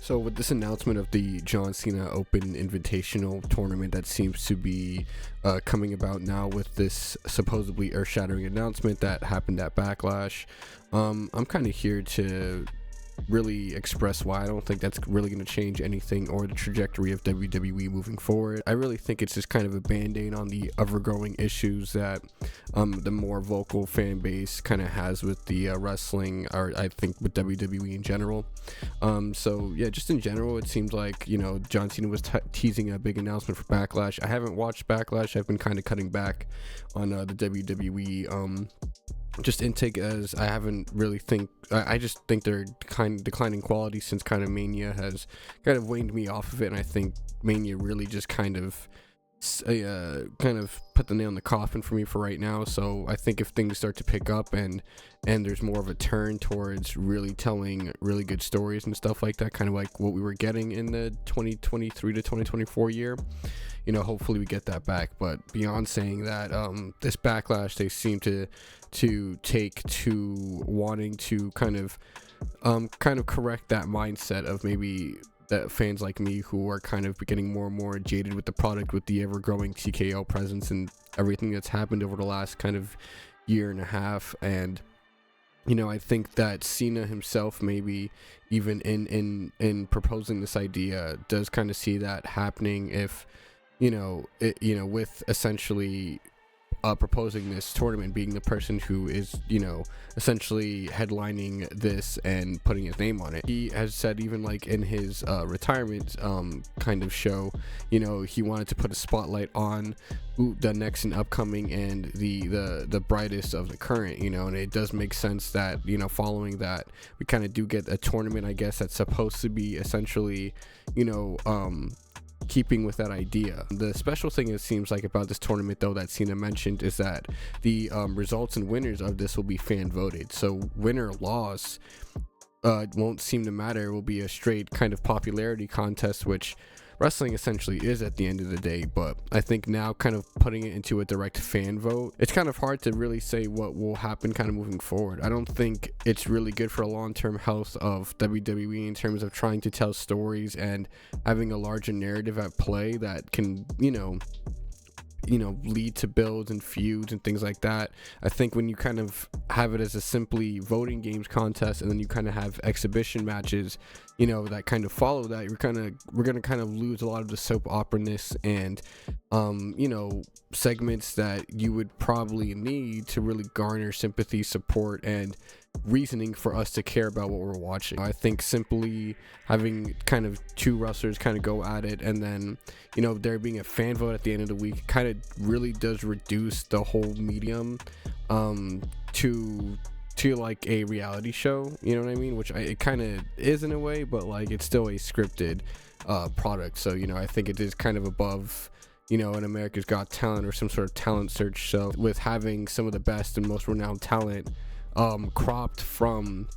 So with this announcement of the John Cena Open Invitational tournament that seems to be coming about now with this supposedly earth-shattering announcement that happened at Backlash, I'm kind of here to really express why I don't think that's really going to change anything or the trajectory of WWE moving forward. I really think it's just kind of a band-aid on the ever-growing issues that the more vocal fan base kind of has with the wrestling, or I think with WWE in general. So yeah, just in general, it seems like, you know, John Cena was teasing a big announcement for Backlash. I haven't watched Backlash. I've been kind of cutting back on the WWE just intake, as I haven't really I just think they're kind of declining quality since kind of Mania has kind of waned me off of it, and I think Mania really just kind of put the nail in the coffin for me for right now. So I think if things start to pick up and there's more of a turn towards really telling really good stories and stuff like that, kind of like what we were getting in the 2023 to 2024 year, you know, hopefully we get that back. But beyond saying that, this Backlash, they seem to take to wanting to kind of correct that mindset of maybe that fans like me who are kind of getting more and more jaded with the product, with the ever-growing TKO presence and everything that's happened over the last kind of year and a half. And you know, I think that Cena himself, maybe even in proposing this idea, does kind of see that happening if, with essentially proposing this tournament, being the person who is, essentially headlining this and putting his name on it. He has said, even like in his retirement kind of show, he wanted to put a spotlight on the next and upcoming and the brightest of the current, and it does make sense that, following that, we kind of do get a tournament, I guess, that's supposed to be essentially, keeping with that idea. The special thing, it seems like, about this tournament, though, that Cena mentioned, is that the results and winners of this will be fan voted. So winner or loss won't seem to matter. It will be a straight kind of popularity contest, which wrestling essentially is at the end of the day. But I think now, kind of putting it into a direct fan vote, it's kind of hard to really say what will happen kind of moving forward. I don't think it's really good for a long-term health of WWE in terms of trying to tell stories and having a larger narrative at play that can, lead to builds and feuds and things like that. I think when you kind of have it as a simply voting games contest, and then you kind of have exhibition matches, that kind of follow that, we're gonna kind of lose a lot of the soap opera-ness and segments that you would probably need to really garner sympathy, support, and reasoning for us to care about what we're watching. I think simply having kind of two wrestlers kind of go at it, and then there being a fan vote at the end of the week, kind of really does reduce the whole medium to like a reality show, you know what I mean, which it kind of is in a way, but like it's still a scripted product. So I think it is kind of above an America's Got Talent or some sort of talent search show, with having some of the best and most renowned talent cropped from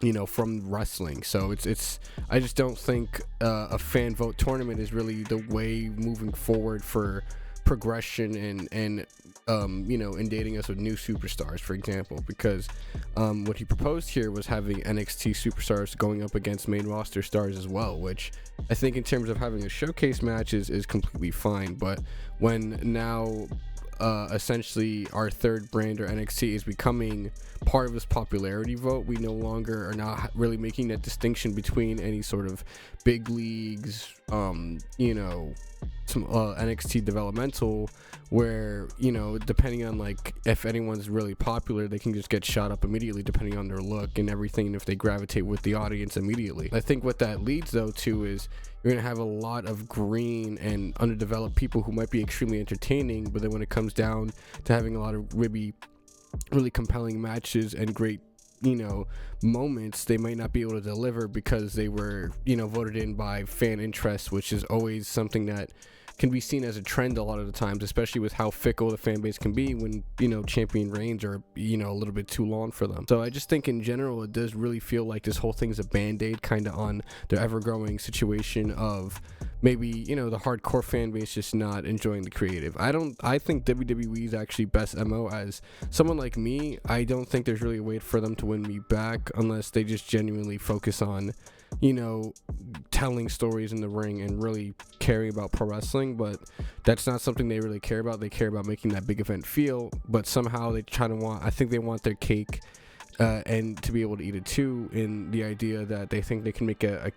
wrestling. So it's I just don't think a fan vote tournament is really the way moving forward for progression and inundating us with new superstars, for example, because what he proposed here was having NXT superstars going up against main roster stars as well, which I think in terms of having a showcase match is completely fine. But when now essentially our third brand, or NXT, is becoming part of this popularity vote, we no longer are not really making that distinction between any sort of big leagues, some NXT developmental, where depending on like if anyone's really popular, they can just get shot up immediately depending on their look and everything, and if they gravitate with the audience immediately. I think what that leads though to is you're gonna have a lot of green and underdeveloped people who might be extremely entertaining, but then when it comes down to having a lot of really compelling matches and great moments, they might not be able to deliver because they were voted in by fan interest, which is always something that can be seen as a trend a lot of the times, especially with how fickle the fan base can be when champion reigns are a little bit too long for them. So I just think in general it does really feel like this whole thing's a band-aid kind of on the ever-growing situation of maybe the hardcore fan base just not enjoying the creative. I think WWE's actually best MO, as someone like me, I don't think there's really a way for them to win me back unless they just genuinely focus on telling stories in the ring and really caring about pro wrestling, but that's not something they really care about. They care about making that big event feel, but somehow they I think they want their cake and to be able to eat it too, in the idea that they think they can make a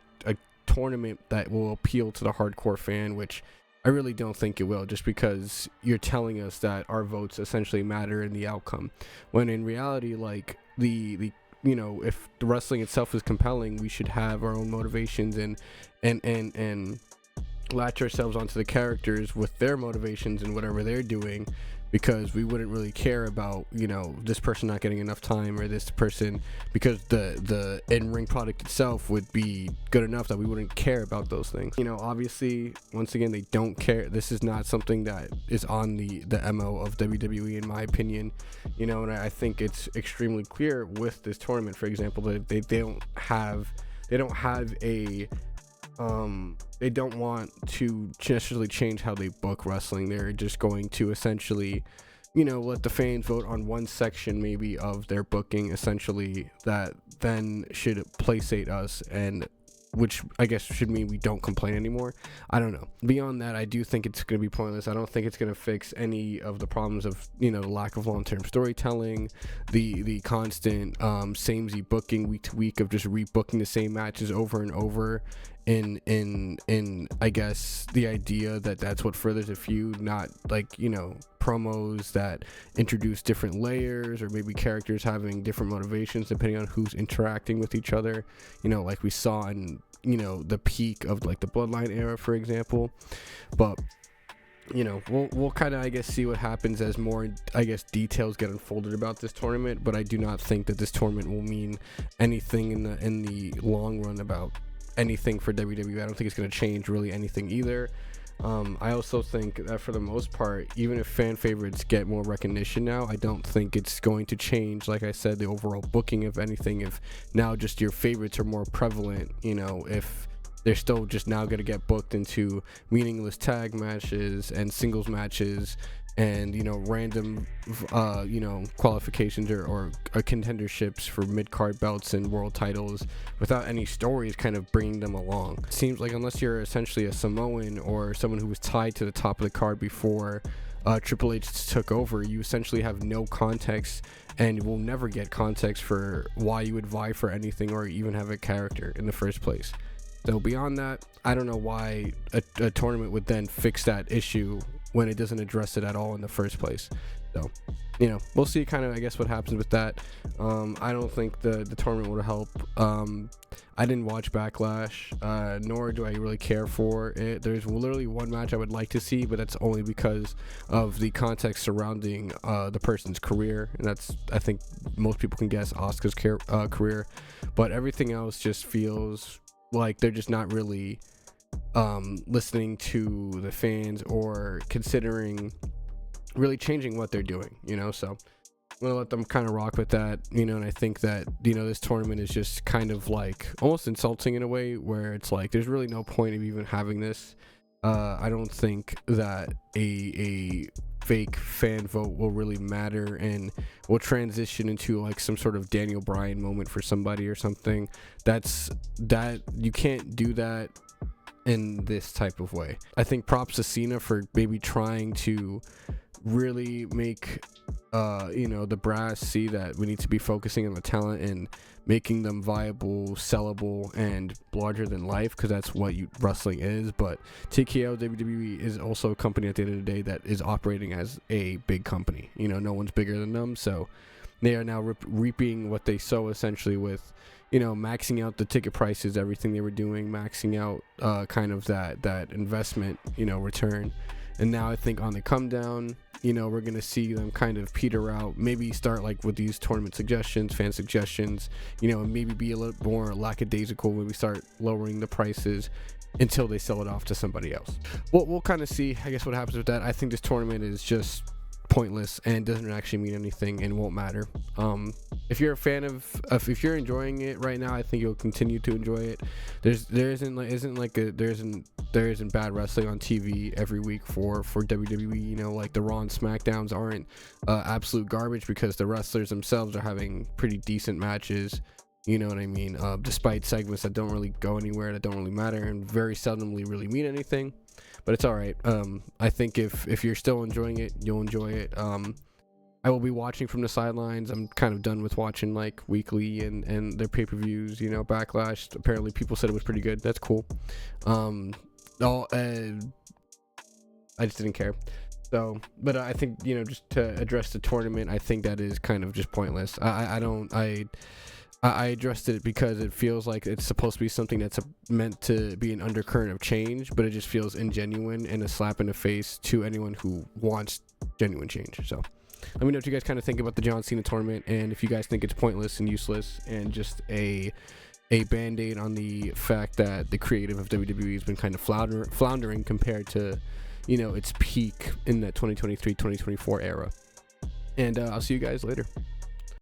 tournament that will appeal to the hardcore fan, which I really don't think it will, just because you're telling us that our votes essentially matter in the outcome, when in reality, like the if the wrestling itself is compelling, we should have our own motivations and latch ourselves onto the characters with their motivations and whatever they're doing, because we wouldn't really care about this person not getting enough time, or this person, because the in-ring product itself would be good enough that we wouldn't care about those things. Obviously, once again, they don't care. This is not something that is on the MO of WWE, in my opinion. And I think it's extremely clear with this tournament, for example, that they don't have a they don't want to necessarily change how they book wrestling. They're just going to essentially, let the fans vote on one section maybe of their booking, essentially, that then should placate us, and which I guess should mean we don't complain anymore. I don't know. Beyond that, I do think it's going to be pointless. I don't think it's going to fix any of the problems of, the lack of long-term storytelling, the constant samey booking week to week of just rebooking the same matches over and over, in I guess the idea that that's what furthers a feud, not like promos that introduce different layers, or maybe characters having different motivations depending on who's interacting with each other, like we saw in the peak of like the Bloodline era, for example. But we'll kind of, I guess, see what happens as more, I guess, details get unfolded about this tournament. But I do not think that this tournament will mean anything in the long run about anything for WWE. I don't think it's going to change really anything either. I also think that for the most part, even if fan favorites get more recognition now, I don't think it's going to change, like I said, the overall booking of anything. If now just your favorites are more prevalent, if they're still just now going to get booked into meaningless tag matches and singles matches and random qualifications or contenderships for mid-card belts and world titles without any stories kind of bringing them along. It seems like unless you're essentially a Samoan or someone who was tied to the top of the card before Triple H took over, you essentially have no context and will never get context for why you would vie for anything or even have a character in the first place. So beyond that, I don't know why a tournament would then fix that issue when it doesn't address it at all in the first place. So, we'll see kind of, I guess, what happens with that. I don't think the tournament would help. I didn't watch Backlash, nor do I really care for it. There's literally one match I would like to see, but that's only because of the context surrounding the person's career, and that's, I think most people can guess, Asuka's career. But everything else just feels like they're just not really listening to the fans or considering really changing what they're doing, so I'm gonna let them kind of rock with that, and I think that this tournament is just kind of like almost insulting in a way, where it's like there's really no point of even having this. I don't think that a fake fan vote will really matter and will transition into like some sort of Daniel Bryan moment for somebody or something. That you can't do that in this type of way. I think props to Cena for maybe trying to really make the brass see that we need to be focusing on the talent and making them viable, sellable, and larger than life, because that's what wrestling is. But TKO WWE is also a company at the end of the day that is operating as a big company. No one's bigger than them, so they are now reaping what they sow, essentially, with maxing out the ticket prices, everything they were doing, maxing out kind of that investment return. And now I think on the come down, we're going to see them kind of peter out, maybe start like with these tournament suggestions, fan suggestions, and maybe be a little more lackadaisical when we start lowering the prices until they sell it off to somebody else. We'll kind of see, I guess, what happens with that. I think this tournament is just pointless and doesn't actually mean anything and won't matter. If you're a fan if you're enjoying it right now, I think you'll continue to enjoy it. There isn't bad wrestling on TV every week for WWE. Like the Raw and SmackDowns aren't absolute garbage because the wrestlers themselves are having pretty decent matches. You know what I mean? Despite segments that don't really go anywhere, that don't really matter, and very seldomly really mean anything. But it's all right. I think if you're still enjoying it, you'll enjoy it. I will be watching from the sidelines. I'm kind of done with watching like weekly and their pay-per-views. You know, Backlash. Apparently, people said it was pretty good. That's cool. I just didn't care. So, but I think, you know, just to address the tournament, I think that is kind of just pointless. I addressed it because it feels like it's supposed to be something that's meant to be an undercurrent of change, but it just feels ingenuine and a slap in the face to anyone who wants genuine change. So let me know what you guys kind of think about the John Cena tournament, and if you guys think it's pointless and useless and just a band-aid on the fact that the creative of WWE has been kind of floundering compared to, you know, its peak in that 2023-2024 era. And I'll see you guys later.